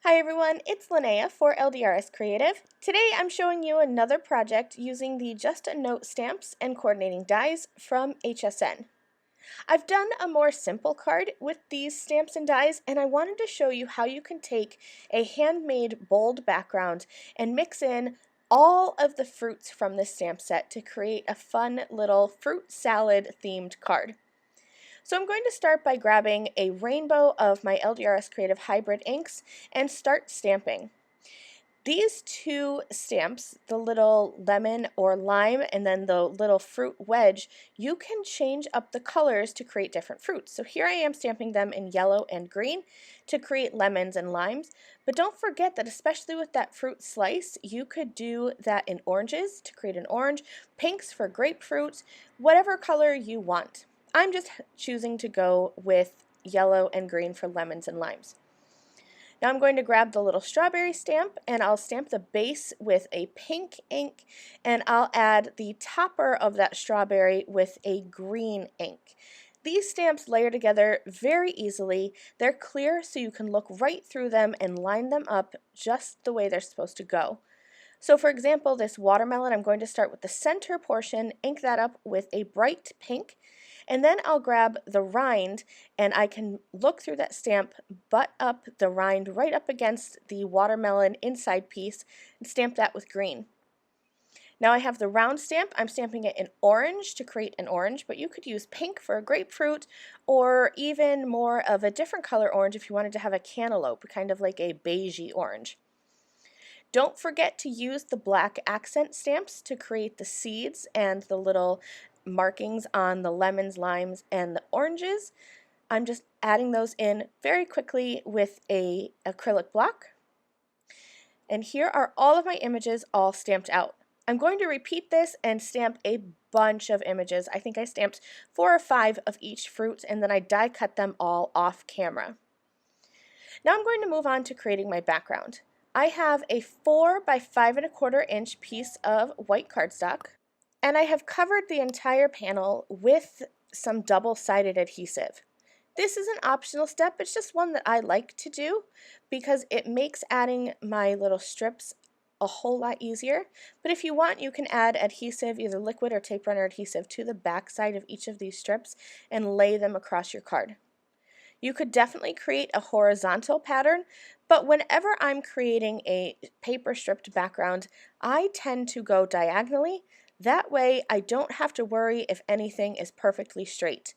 Hi everyone, it's Lynnea for LDRS Creative. Today I'm showing you another project using the Just a Note stamps and coordinating dies from HSN. I've done a more simple card with these stamps and dies, and I wanted to show you how you can take a handmade bold background and mix in all of the fruits from this stamp set to create a fun little fruit salad themed card. So I'm going to start by grabbing a rainbow of my LDRS Creative Hybrid inks and start stamping. These two stamps, the little lemon or lime and then the little fruit wedge, you can change up the colors to create different fruits. So here I am stamping them in yellow and green to create lemons and limes. But don't forget that especially with that fruit slice, you could do that in oranges to create an orange, pinks for grapefruit, whatever color you want. I'm just choosing to go with yellow and green for lemons and limes. Now I'm going to grab the little strawberry stamp and I'll stamp the base with a pink ink and I'll add the topper of that strawberry with a green ink. These stamps layer together very easily. They're clear so you can look right through them and line them up just the way they're supposed to go. So for example, this watermelon, I'm going to start with the center portion, ink that up with a bright pink, and then I'll grab the rind and I can look through that stamp, butt up the rind right up against the watermelon inside piece, and stamp that with green. Now I have the round stamp. I'm stamping it in orange to create an orange, but you could use pink for a grapefruit or even more of a different color orange if you wanted to have a cantaloupe, kind of like a beigey orange. Don't forget to use the black accent stamps to create the seeds and the little markings on the lemons, limes, and the oranges. I'm just adding those in very quickly with a acrylic block. And here are all of my images all stamped out. I'm going to repeat this and stamp a bunch of images. I think I stamped 4 or 5 of each fruit and then I die cut them all off camera. Now I'm going to move on to creating my background. I have a 4 by 5¼ inch piece of white cardstock, and I have covered the entire panel with some double-sided adhesive. This is an optional step, it's just one that I like to do because it makes adding my little strips a whole lot easier. But if you want, you can add adhesive, either liquid or tape runner adhesive, to the back side of each of these strips and lay them across your card. You could definitely create a horizontal pattern, but whenever I'm creating a paper stripped background, I tend to go diagonally. That way I don't have to worry if anything is perfectly straight.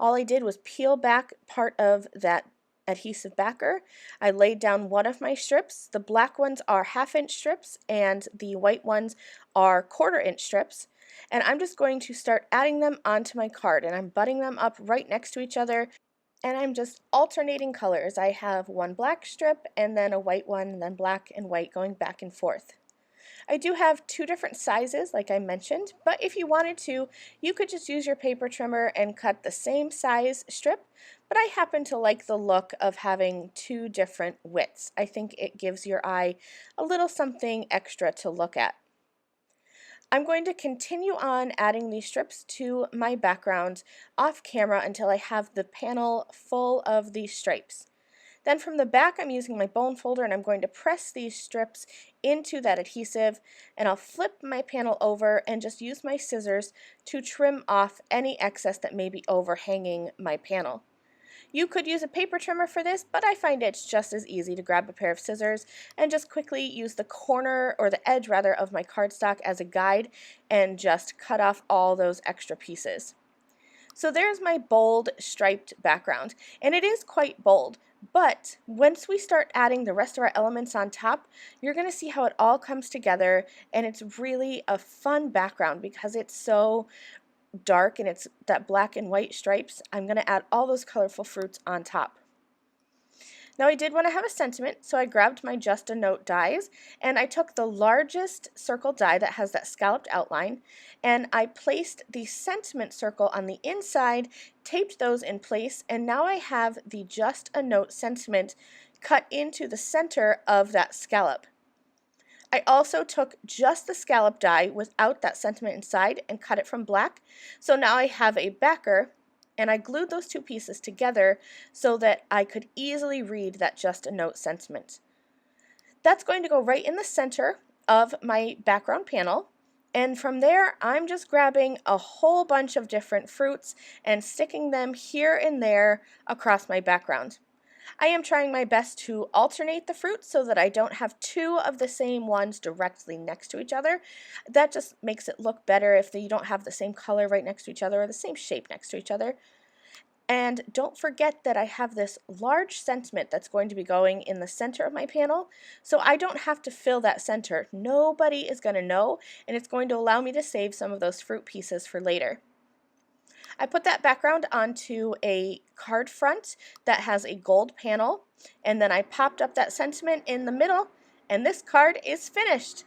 All I did was peel back part of that adhesive backer. I laid down one of my strips. The black ones are 1/2 inch strips and the white ones are 1/4 inch strips. And I'm just going to start adding them onto my card, and I'm butting them up right next to each other. And I'm just alternating colors. I have one black strip and then a white one and then black and white going back and forth. I do have 2 different sizes like I mentioned, but if you wanted to, you could just use your paper trimmer and cut the same size strip, but I happen to like the look of having 2 different widths. I think it gives your eye a little something extra to look at. I'm going to continue on adding these strips to my background off camera until I have the panel full of these stripes. Then from the back I'm using my bone folder and I'm going to press these strips into that adhesive, and I'll flip my panel over and just use my scissors to trim off any excess that may be overhanging my panel. You could use a paper trimmer for this, but I find it's just as easy to grab a pair of scissors and just quickly use the corner, or the edge rather, of my cardstock as a guide and just cut off all those extra pieces. So there's my bold striped background, and it is quite bold, but once we start adding the rest of our elements on top, you're going to see how it all comes together, and it's really a fun background because it's so dark and it's that black and white stripes. I'm going to add all those colorful fruits on top. Now I did want to have a sentiment, so I grabbed my Just a Note dies and I took the largest circle die that has that scalloped outline and I placed the sentiment circle on the inside, taped those in place, and now I have the Just a Note sentiment cut into the center of that scallop. I also took just the scallop die without that sentiment inside and cut it from black. So now I have a backer, and I glued those 2 pieces together so that I could easily read that Just a Note sentiment. That's going to go right in the center of my background panel. And from there, I'm just grabbing a whole bunch of different fruits and sticking them here and there across my background. I am trying my best to alternate the fruits so that I don't have two of the same ones directly next to each other. That just makes it look better if you don't have the same color right next to each other or the same shape next to each other. And don't forget that I have this large sentiment that's going to be going in the center of my panel, so I don't have to fill that center. Nobody is going to know, and it's going to allow me to save some of those fruit pieces for later. I put that background onto a card front that has a gold panel, and then I popped up that sentiment in the middle, and this card is finished.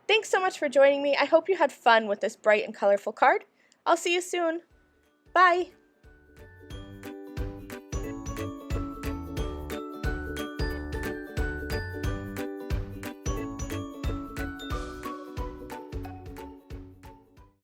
Thanks so much for joining me. I hope you had fun with this bright and colorful card. I'll see you soon. Bye!